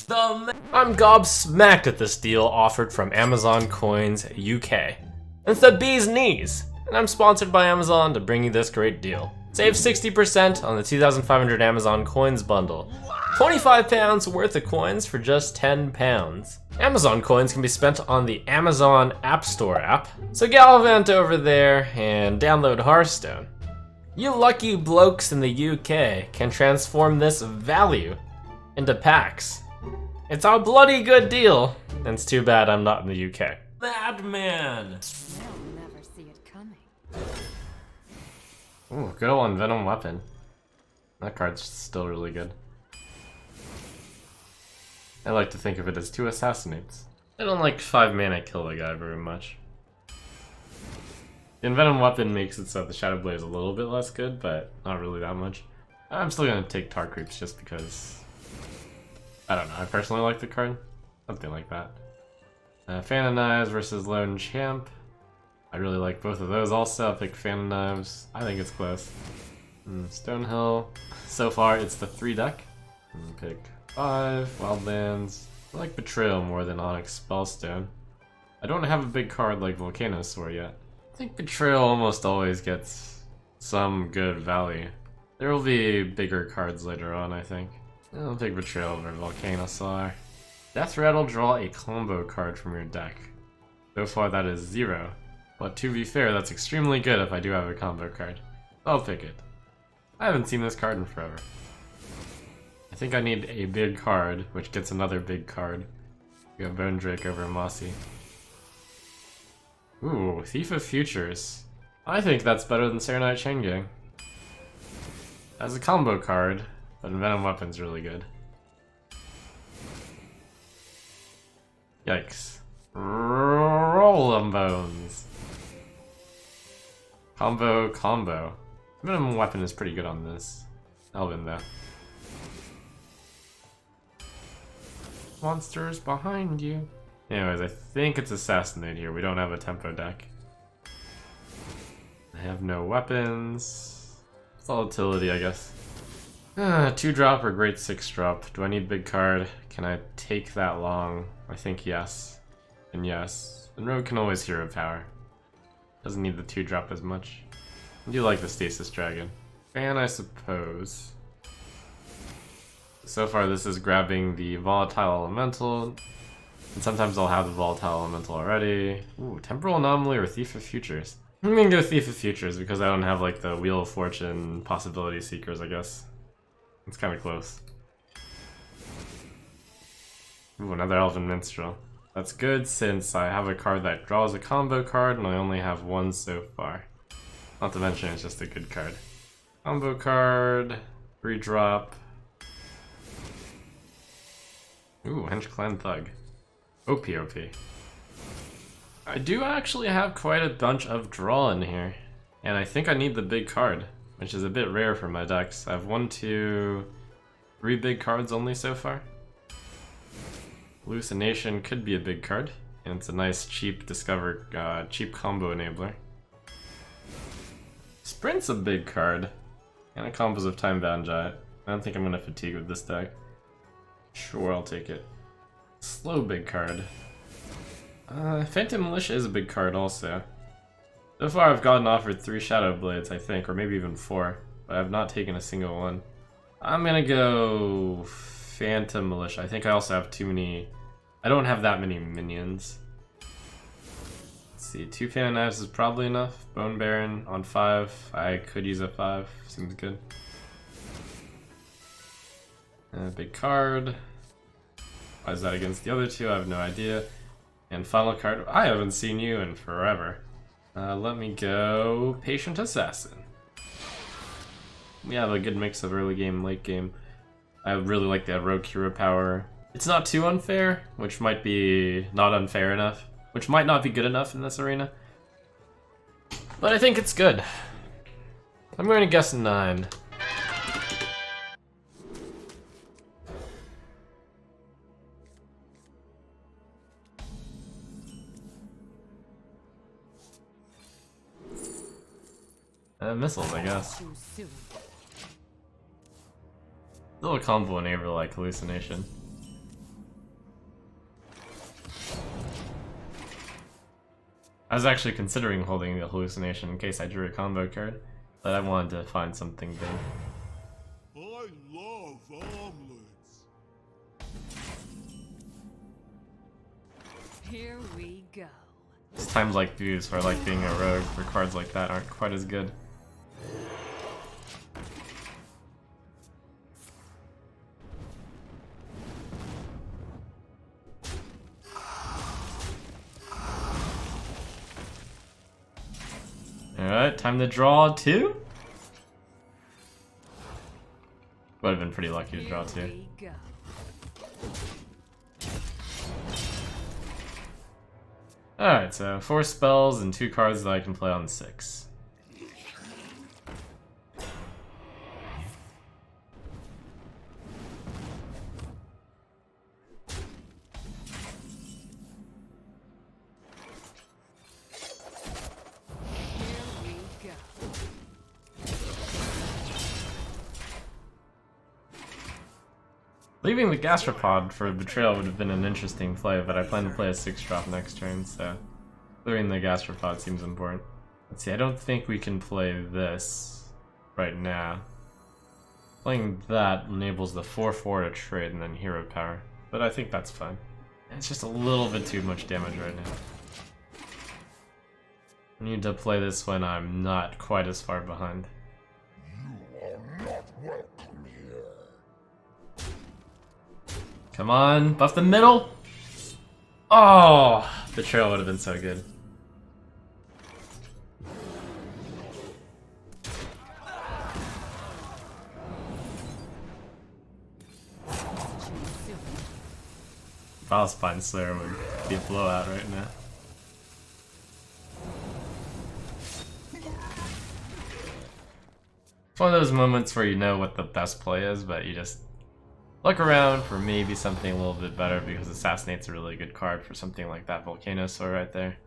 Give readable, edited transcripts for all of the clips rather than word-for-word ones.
I'm gobsmacked at this deal offered from Amazon Coins UK. It's the bee's knees, and I'm sponsored by Amazon to bring you this great deal. Save 60% on the 2,500 Amazon Coins bundle. £25 worth of coins for just £10. Amazon Coins can be spent on the Amazon App Store app, so gallivant over there and download Hearthstone. You lucky blokes in the UK can transform this value into packs. It's a bloody good deal, and it's too bad I'm not in the UK. Madman! They'll never see it coming. Ooh, good old Venom Weapon. That card's still really good. I like to think of it as 2 assassinates. I don't like 5 mana kill the guy very much. The Envenom Weapon makes it so the Shadow Blade is a little bit less good, but not really that much. I'm still gonna take Tar Creeps just because, I don't know, I personally like the card. Something like that. Fan of Knives versus Lone Champ. I really like both of those also. I'll pick Fan of Knives. I think it's close. Stonehill. So far, it's the 3 deck. Pick 5. Wildlands. I like Betrayal more than Onyx Spellstone. I don't have a big card like Volcanosaur yet. I think Betrayal almost always gets some good value. There will be bigger cards later on, I think. I'll pick Betrayal over Volcanosaur. Death Rattle, draw a combo card from your deck. So far that is 0. But to be fair, that's extremely good if I do have a combo card. I'll pick it. I haven't seen this card in forever. I think I need a big card, which gets another big card. We got Bone Drake over Mossy. Ooh, Thief of Futures. I think that's better than Serenite Chain Gang. As a combo card, but Venom Weapon's really good. Yikes. Roll 'em bones. Combo. Venom Weapon is pretty good on this. Elvin though. Monsters behind you. Anyways, I think it's Assassinate here. We don't have a tempo deck. I have no weapons. Volatility, I guess. 2-drop or great 6-drop. Do I need big card? Can I take that long? I think yes. And yes. And Rogue can always Hero Power. Doesn't need the 2-drop as much. I do like the Stasis Dragon. Fan, I suppose. So far this is grabbing the Volatile Elemental. And sometimes I'll have the Volatile Elemental already. Ooh, Temporal Anomaly or Thief of Futures. I'm gonna go Thief of Futures because I don't have like the Wheel of Fortune Possibility Seekers, I guess. It's kinda close. Ooh, another Elven Minstrel. That's good since I have a card that draws a combo card and I only have 1 so far. Not to mention it's just a good card. Combo card, 3-drop. Ooh, Hench Clan Thug. OP. I do actually have quite a bunch of draw in here. And I think I need the big card, which is a bit rare for my decks. I have 1, 2, 3 big cards only so far. Hallucination could be a big card, and it's a nice cheap cheap combo enabler. Sprint's a big card, and a combos of Time-Bound Giant. I don't think I'm gonna fatigue with this deck. Sure, I'll take it. Slow big card. Phantom Militia is a big card also. So far I've gotten offered 3 Shadow Blades, I think, or maybe even 4, but I've not taken a single one. I'm gonna go Phantom Militia. I think I also have too many... I don't have that many minions. Let's see, 2 Fan of Knives is probably enough. Bone Baron on 5. I could use a 5. Seems good. Big card. Why is that against the other 2? I have no idea. And final card. I haven't seen you in forever. Let me go Patient Assassin. We have a good mix of early game, late game. I really like that Rogue Hero Power. It's not too unfair, which might be not unfair enough. Which might not be good enough in this arena. But I think it's good. I'm going to guess 9. Missiles, I guess. Little combo enabler like Hallucination. I was actually considering holding the hallucination in case I drew a combo card, but I wanted to find something big. I love omelets. Here we go. It's times like these where like being a rogue for cards like that aren't quite as good. Alright, time to draw 2? Would have been pretty lucky to draw 2. Here we go. Alright, so 4 spells and 2 cards that I can play on 6. Here we go. Leaving the Gastropod for Betrayal would have been an interesting play, but I plan to play a 6-drop next turn, so clearing the Gastropod seems important. Let's see, I don't think we can play this right now. Playing that enables the 4/4 to trade and then hero power, but I think that's fine. It's just a little bit too much damage right now. I need to play this when I'm not quite as far behind. You are not welcome here. Come on, buff the middle! Oh, Betrayal would have been so good. Valspine Slayer would be a blowout right now. It's one of those moments where you know what the best play is, but you just look around for maybe something a little bit better because Assassinate's a really good card for something like that Volcanosaur right there.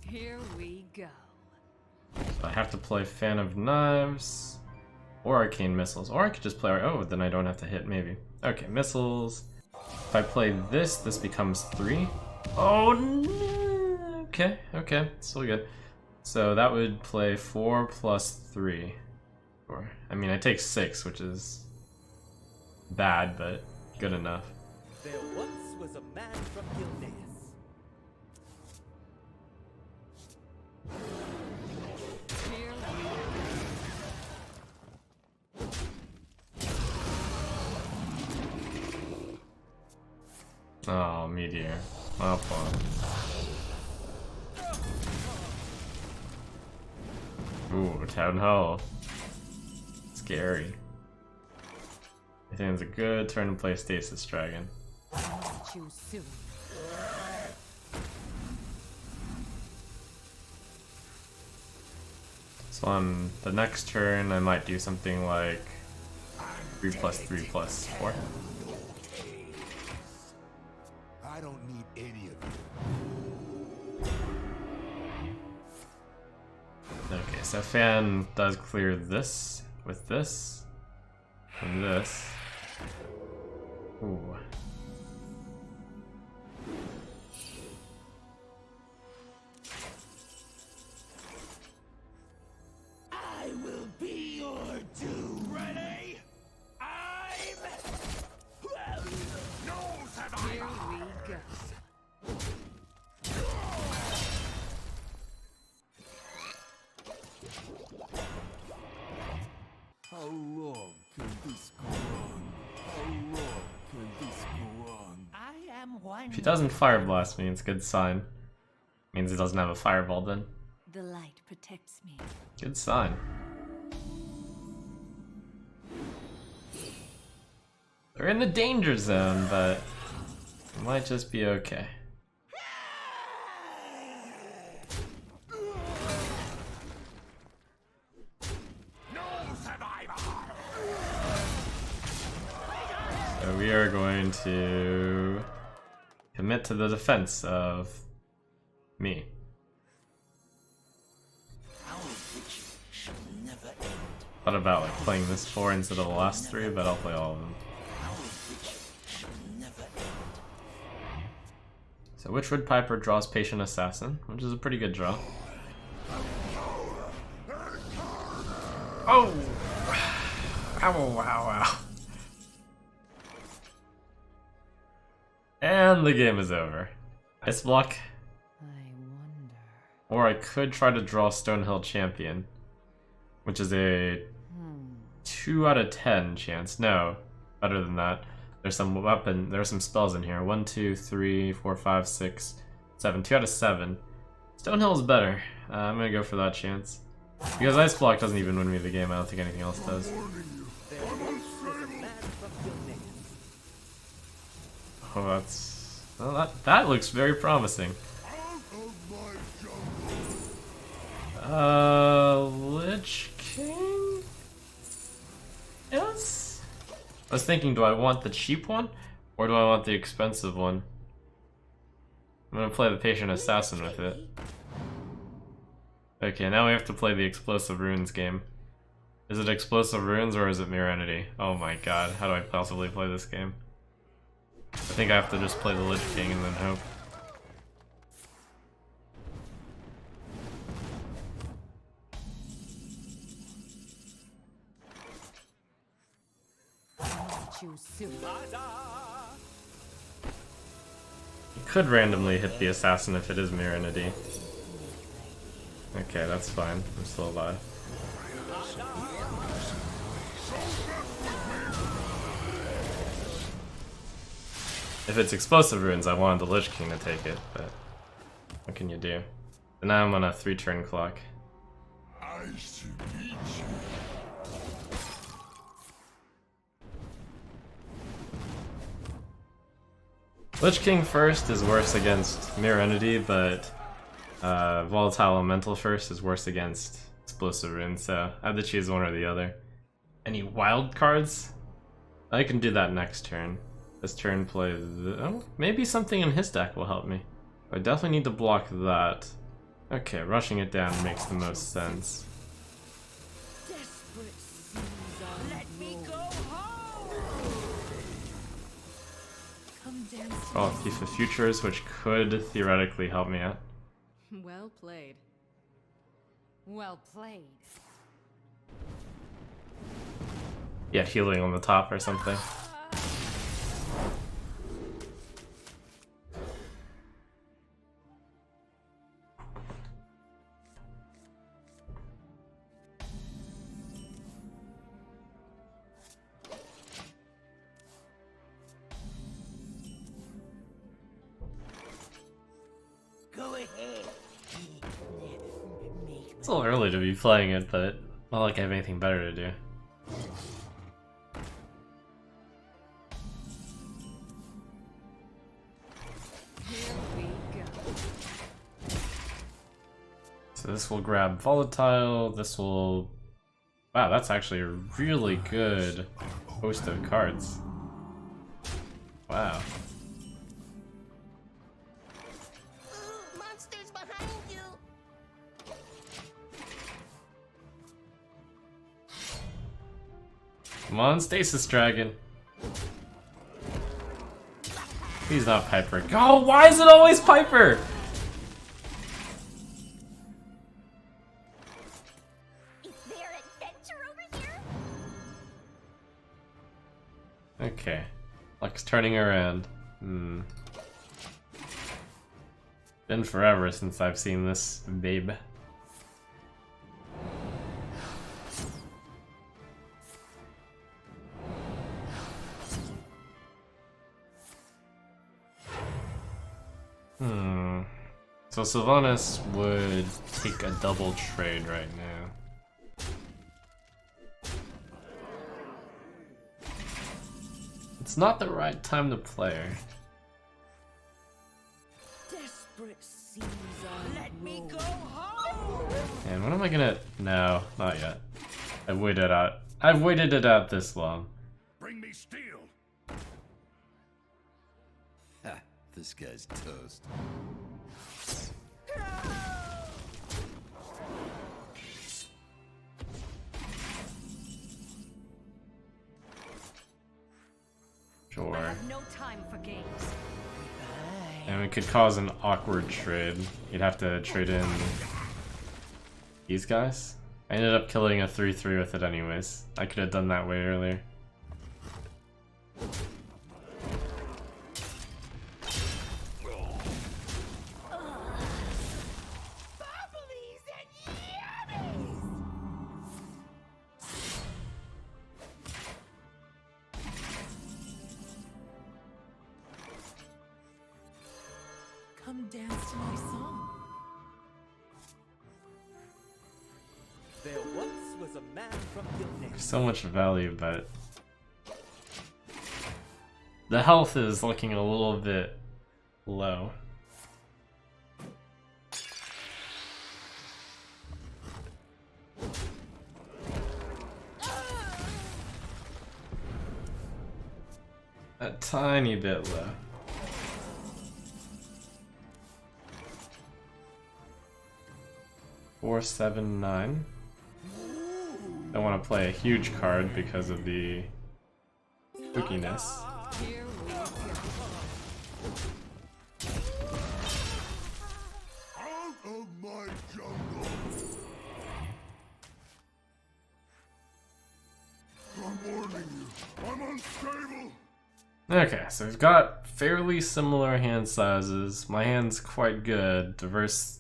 Here we go. So I have to play Fan of Knives or Arcane Missiles, or I could just play. Oh, then I don't have to hit. Maybe. Okay, missiles. If I play this, this becomes 3. Oh no. Okay, still good. So that would play 4 plus 3. I mean, I take 6, which is bad, but good enough. There once was a man from Gilneas. Here we go. Oh, Meteor. Well, fun. Ooh, Town Hall. Scary. I think it's a good turn to play Stasis Dragon. Choose soon. So on the next turn, I might do something like 3 plus 3 plus 4. I don't need any of you. Okay, so Fan does clear this with this and this. Ooh. I will be your doom. Ready? Here we go. How long can this go on? How long can this go on? I am one. If he doesn't Fire Blast me, it's a good sign. Means he doesn't have a Fireball then. The light protects me. Good sign. We're in the danger zone, but it might just be okay. So we are going to commit to the defense of me. Our vigil shall never end. Thought about like playing this 4 instead of the last 3, but I'll play all of them. So Witchwood Piper draws Patient Assassin, which is a pretty good draw. Oh! Ow, wow, ow. And the game is over. Ice Block. I wonder. Or I could try to draw Stonehill Champion, which is a 2 out of 10 chance. No, better than that. There's some there's some spells in here. 1, 2, 3, 4, 5, 6, 7. 2 out of 7. Stonehill is better. I'm gonna go for that chance. Because Ice Block doesn't even win me the game. I don't think anything else does. Oh, that's... Well, that looks very promising. Lich King? Yes? I was thinking, do I want the cheap one? Or do I want the expensive one? I'm gonna play the Patient Assassin with it. Okay, now we have to play the Explosive Runes game. Is it Explosive Runes or is it Mirror Entity? Oh my god, how do I possibly play this game? I think I have to just play the Lich King and then hope. Choose soon. You could randomly hit the assassin if it is Mirror Entity. Okay, that's fine. I'm still alive. If it's Explosive Runes, I wanted the Lich King to take it, but what can you do? And now I'm on a 3-turn clock. I should meet you. Lich King first is worse against Mirror Entity, but Volatile Elemental first is worse against Explosive Runes, so I have to choose one or the other. Any wild cards? I can do that next turn. This turn play oh, maybe something in his deck will help me. I definitely need to block that. Okay, rushing it down makes the most sense. Desperate seas are Let me go home. come down. Oh, Thief of Futures, which could theoretically help me out. Well played. Well played. Yeah, healing on the top or something. Go ahead. It's a little early to be playing it, but not like I have anything better to do. Here we go. So this will grab Volatile, this will... Wow, that's actually a really good host of cards. Wow. Monsters behind you. Come on, Stasis Dragon. He's not Piper. Oh, why is it always Piper? Is there adventure over here? Okay. Luck's turning around. Been forever since I've seen this babe. So Sylvanas would take a double trade right now. It's not the right time to play her. Desperate seas are Let me go home. And what am I gonna... No, not yet. I've waited out. I've waited it out this long. Bring me steel. Ha! This guy's toast. have no time for games. And it could cause an awkward trade. You'd have to trade in these guys. I ended up killing a 3-3 with it anyways. I could have done that way earlier. Come dance to my song. There once was a man from Gilnet. So much value, but the health is looking a little bit low. A tiny bit low. Four, 7, 9. Don't want to play a huge card because of the spookiness. Here we go. Out of my jungle! I'm warning you, I'm unstable! Okay, so we've got fairly similar hand sizes. My hand's quite good. Diverse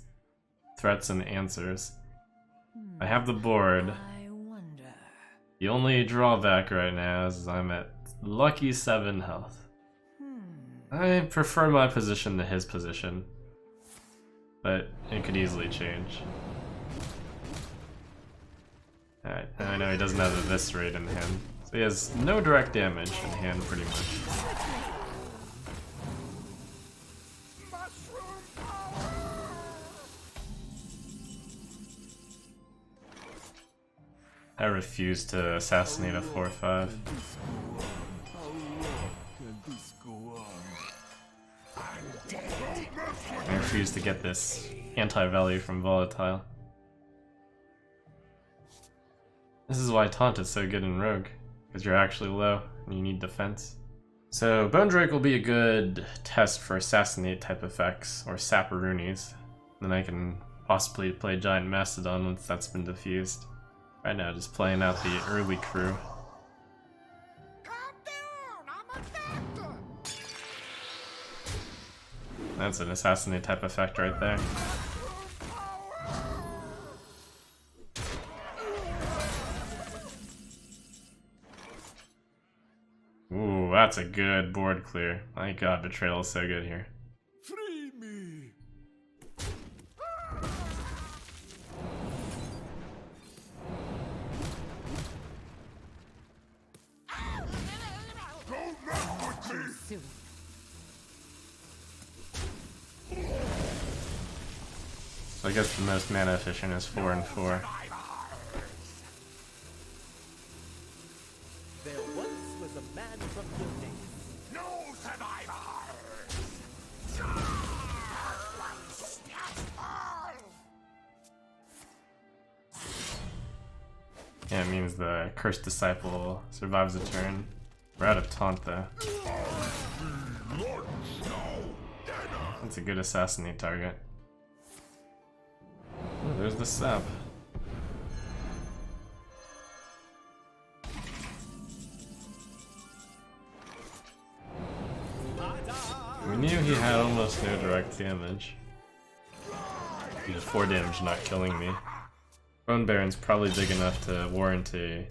threats and answers. I have the board. I wonder. The only drawback right now is I'm at lucky 7 health. I prefer my position to his position, but it could easily change. Alright, I know he doesn't have Eviscerate in hand, so he has no direct damage in hand pretty much. I refuse to assassinate a 4-5. How long can this go on? I refuse to get this anti-value from Volatile. This is why Taunt is so good in Rogue, because you're actually low and you need defense. So Bone Drake will be a good test for Assassinate type effects, or Saparoonies. Then I can possibly play Giant Mastodon once that's been diffused. Right now, just playing out the early crew. That's an Assassinate type effect right there. Ooh, that's a good board clear. My god, Betrayal is so good here. Free me! Don't mess with me! Soon. So I guess the most mana efficient is 4 and 4. There once was a man from Gilnet. No survivors! Yeah, it means the Cursed Disciple survives a turn. We're out of Taunt though. That's a good Assassinate target. Oh, there's the sap. We knew he had almost no direct damage. He did 4 damage not killing me. Bone Baron's probably big enough to warrant a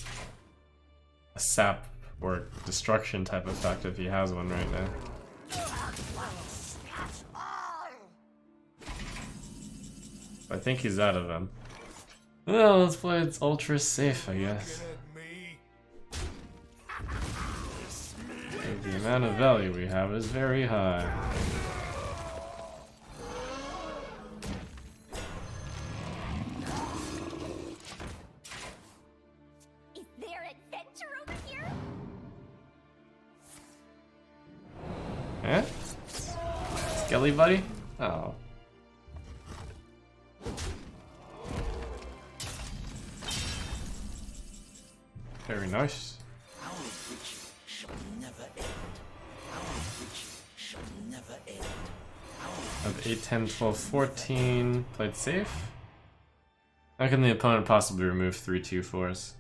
sap or destruction type effect if he has one right now. I think he's out of them. Well, let's play it ultra safe, I guess. The amount of value we have is very high. Is there adventure over here? Eh? Skelly buddy? Oh. Very nice. Our vigil shall never end. Of 8, 10, 12, 14. Played safe? How can the opponent possibly remove 3 2/4s?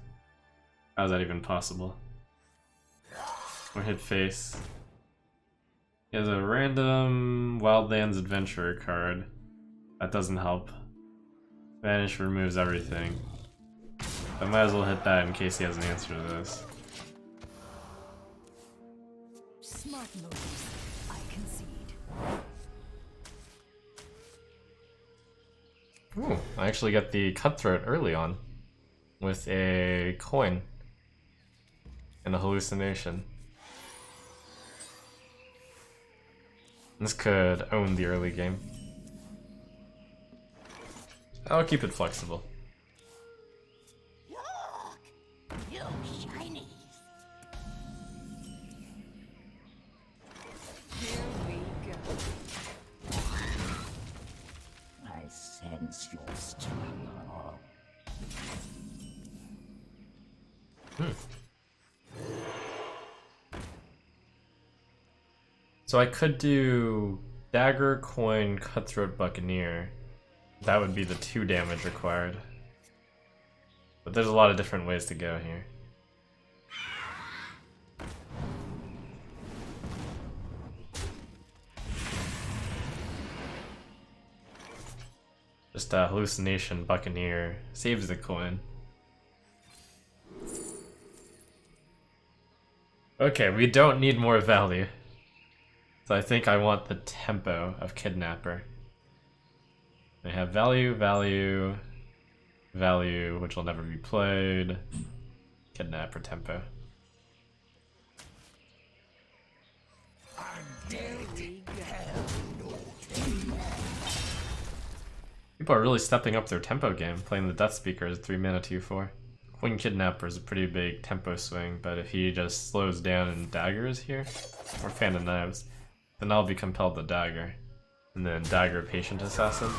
How is that even possible? Or hit face. He has a random Wildlands Adventurer card. That doesn't help. Vanish removes everything. I might as well hit that in case he has an answer to this. Smart moves, I concede. Ooh, I actually got the Cutthroat early on with a coin and a hallucination. This could own the early game. I'll keep it flexible. Look! New shinies! Here we go. I sense your struggle. So I could do Dagger, Coin, Cutthroat, Buccaneer. That would be the 2 damage required. But there's a lot of different ways to go here. Just a hallucination, Buccaneer saves the coin. Okay, we don't need more value. So I think I want the tempo of Kidnapper. I have value, value, value, which will never be played. Kidnapper tempo. Here we go. People are really stepping up their tempo game, playing the Death Speaker as 3 mana 2/4. Queen Kidnapper is a pretty big tempo swing, but if he just slows down and daggers here, or Fan of Knives, then I'll be compelled to dagger. And then dagger Patient Assassin.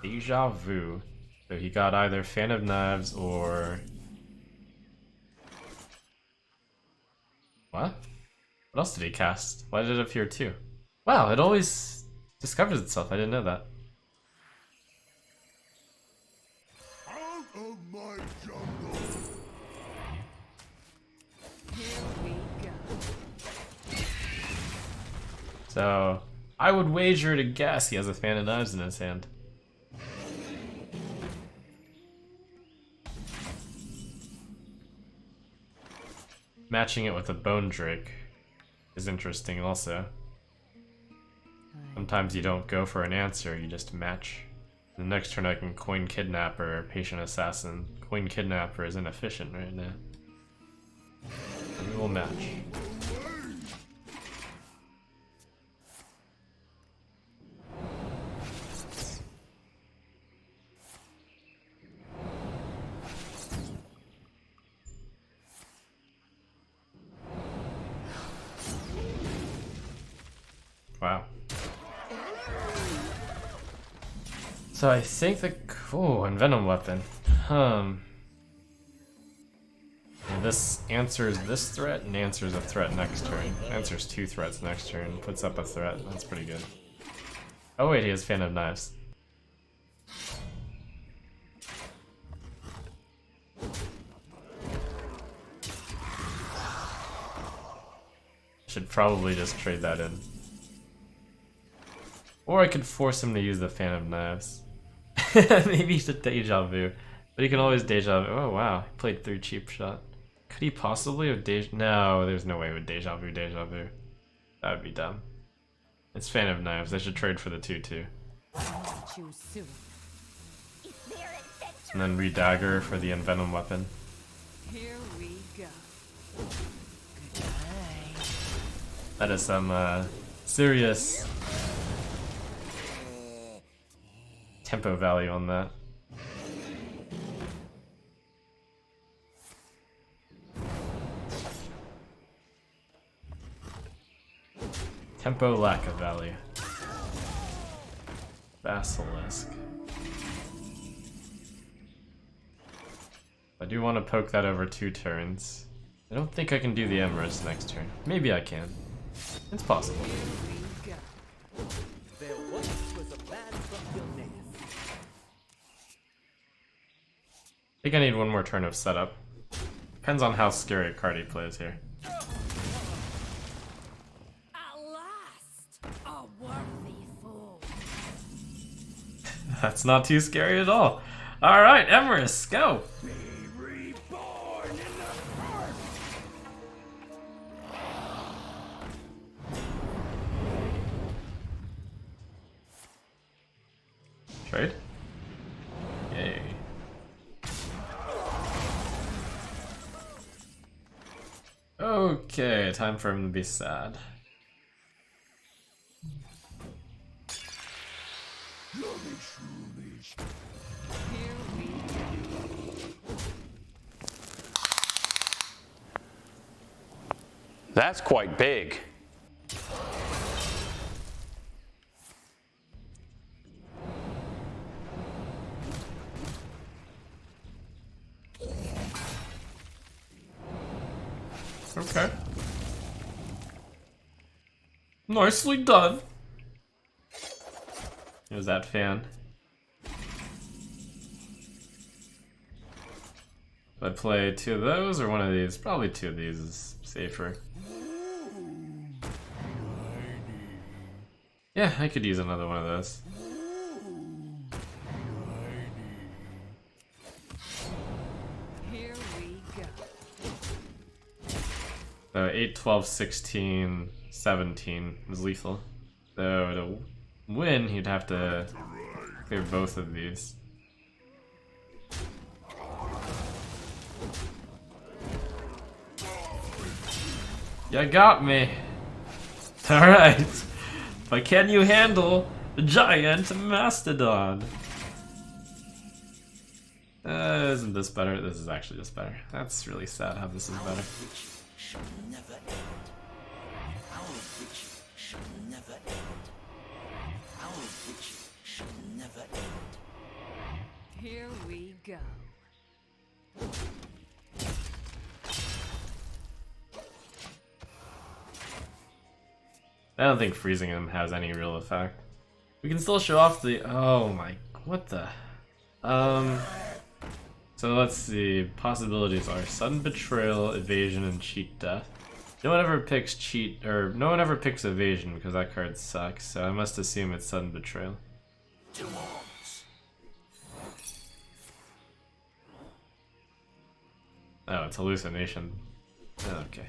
Deja Vu. So he got either Fan of Knives or... What? What else did he cast? Why did it appear 2? Wow, it always discovers itself. I didn't know that. Out of my jungle! Here we go. So, I would wager to guess he has a Fan of Knives in his hand. Matching it with a Bone Drake is interesting also. Sometimes you don't go for an answer, you just match. The next turn I can Coin Kidnapper or Patient Assassin. Coin Kidnapper is inefficient right now. And we will match. Wow. So I think the Envenom Weapon. Yeah, this answers this threat and answers a threat next turn. Answers 2 threats next turn. Puts up a threat. That's pretty good. Oh wait, he has Fan of Knives. Should probably just trade that in. Or I could force him to use the Fan of Knives. Maybe he's a Deja Vu. But he can always Deja Vu. Oh wow, he played 3 cheap shot. Could he possibly have No, there's no way he would Deja Vu, Deja Vu. That would be dumb. It's Fan of Knives. I should trade for the 2/2. Choose soon. Is there adventure? And then re-dagger for the Envenom Weapon. Here we go. That is some serious tempo value on that. Tempo lack of value. Basilisk. I do want to poke that over 2 turns. I don't think I can do the Emerus next turn. Maybe I can. It's possible. Here we go. think I need one more turn of setup. Depends on how scary a card he plays here. At last, a worthy fool. That's not too scary at all. Alright, Emerus, go! Be reborn in the heart. Trade? Yay. Okay, time for him to be sad. Here we go. That's quite big. Okay. Nicely done. Who's that fan? Do I play two of those or one of these? Probably two of these is safer. Yeah, I could use another one of those. Here we go. So 8, 12, 16, 17 was lethal. So to win, he'd have to clear both of these. You got me. Alright. But can you handle the giant mastodon? Isn't this better? This is actually just better. That's really sad how this is better. Shall never end. Our vigil shall never end. Our vigil shall never end. Here we go. I don't think freezing him has any real effect. We can still show off the. Oh my. What the? So let's see. Possibilities are sudden betrayal, evasion, and cheat death. No one ever picks cheat, or no one ever picks evasion because that card sucks. So I must assume it's sudden betrayal. Two arms. Oh, it's hallucination. Oh, okay.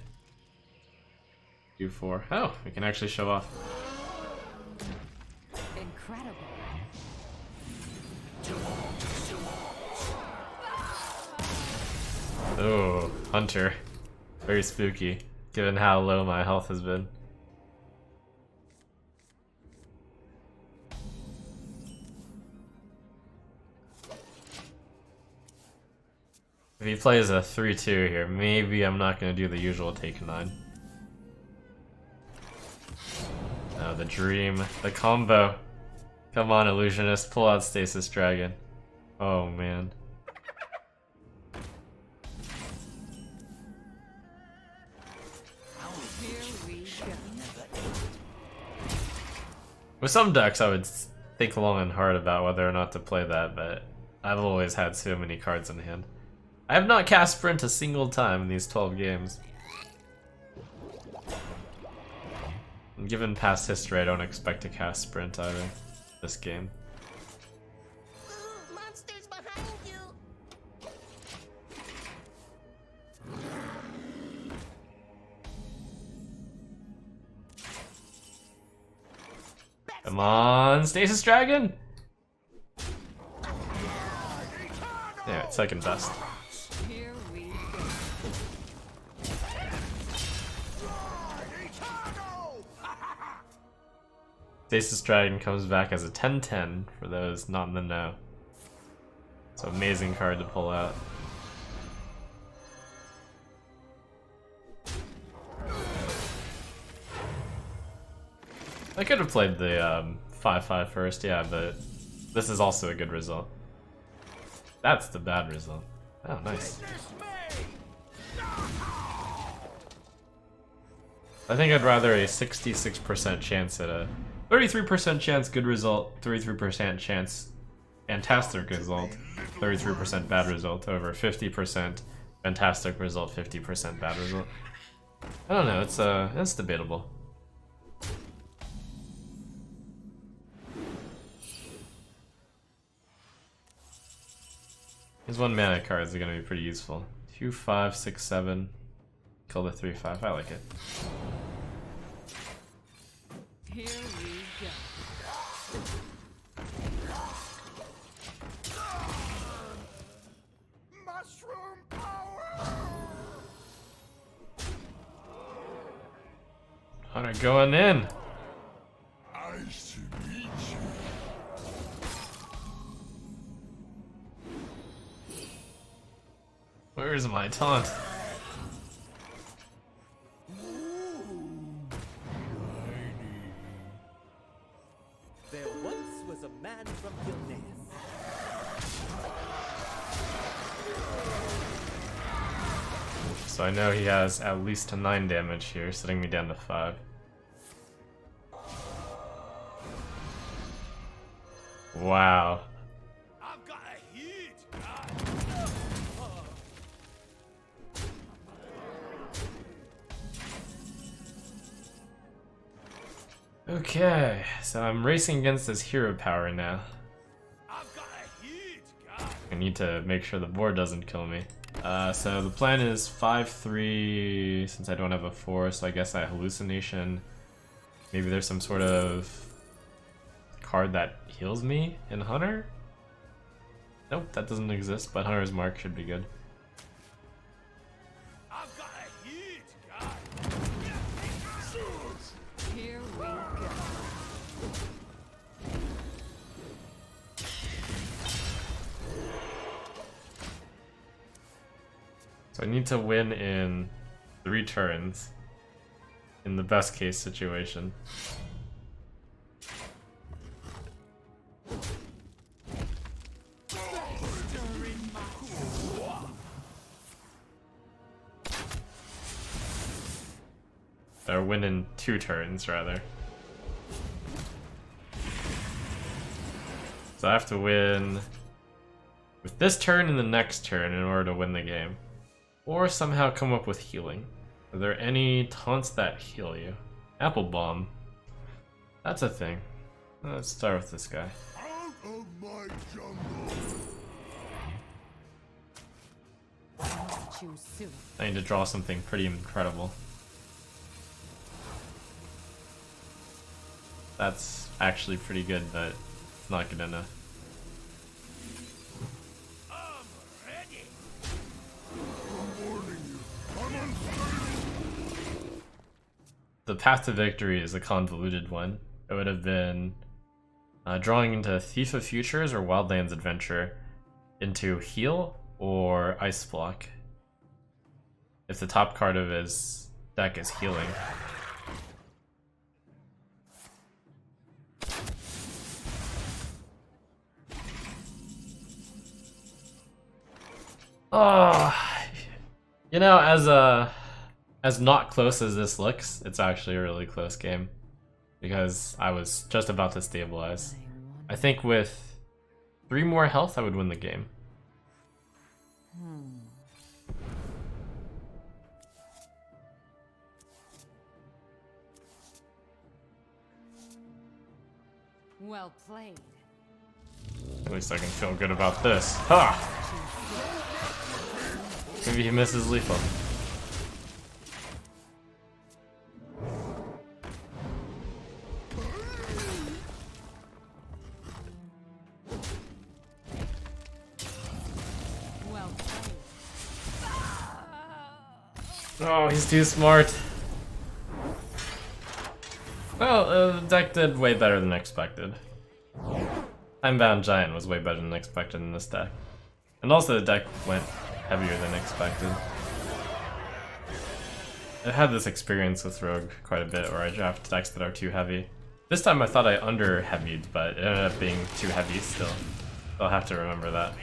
Q4. Oh, we can actually show off. Incredible. Two arms. Two arms. Oh, Hunter. Very spooky, given how low my health has been. If he plays a 3-2 here, maybe I'm not going to do the usual take 9. Oh, the dream. The combo. Come on, Illusionist. Pull out Stasis Dragon. Oh, man. Here we go. With some decks, I would think long and hard about whether or not to play that, but I've always had so many cards in hand. I have not cast Sprint a single time in these 12 games. And given past history, I don't expect to cast Sprint either this game. Ooh, monsters behind you. Come on, Stasis Dragon! Yeah, it's second best. Here we go. Stasis Dragon comes back as a 10-10 for those not in the know. So amazing card to pull out. I could have played the 5-5 first, yeah, but this is also a good result. That's the bad result. Oh, nice. I think I'd rather a 66% chance at a 33% chance good result, 33% chance fantastic result, 33% bad result, over 50% fantastic result, 50% bad result. I don't know, it's debatable. These 1 mana cards are gonna be pretty useful. 2, 5, 6, 7. Kill the 3, 5. I like it. Here we go. Mushroom power! Hunter going in. I should meet you. Where's my taunt? There once was a man from Gilneas. So I know he has at least a 9 damage here, setting me down to 5. Wow. I've got a hit! Okay, so I'm racing against this hero power now. I've got a hit! I need to make sure the board doesn't kill me. So the plan is 5-3, since I don't have a 4, so I guess I hallucination. Maybe there's some sort of card that heals me in Hunter? Nope, that doesn't exist, but Hunter's Mark should be good. I've got a hit! Here we go. So I need to win in 3 turns, in the best case situation. Or win in 2 turns, rather. So I have to win with this turn and the next turn in order to win the game. Or somehow come up with healing. Are there any taunts that heal you? Apple Bomb. That's a thing. Let's start with this guy. Out of my jungle! Choose soon. I need to draw something pretty incredible. That's actually pretty good, but it's not good enough. I'm ready! I'm warning you. I'm unstable! The path to victory is a convoluted one. It would have been drawing into Thief of Futures or Wildlands Adventure into Heal or Ice Block. If the top card of his deck is Healing. Oh, you know, as not close as this looks, it's actually a really close game because I was just about to stabilize. I think with 3 more health, I would win the game. Well played. At least I can feel good about this. Ha! Maybe he misses lethal. Well played. Oh, he's too smart. Well, the deck did way better than expected. Timebound Giant was way better than expected in this deck. And also the deck went heavier than expected. I had this experience with Rogue quite a bit where I draft decks that are too heavy. This time I thought I under-heavied, but it ended up being too heavy still. So I'll have to remember that.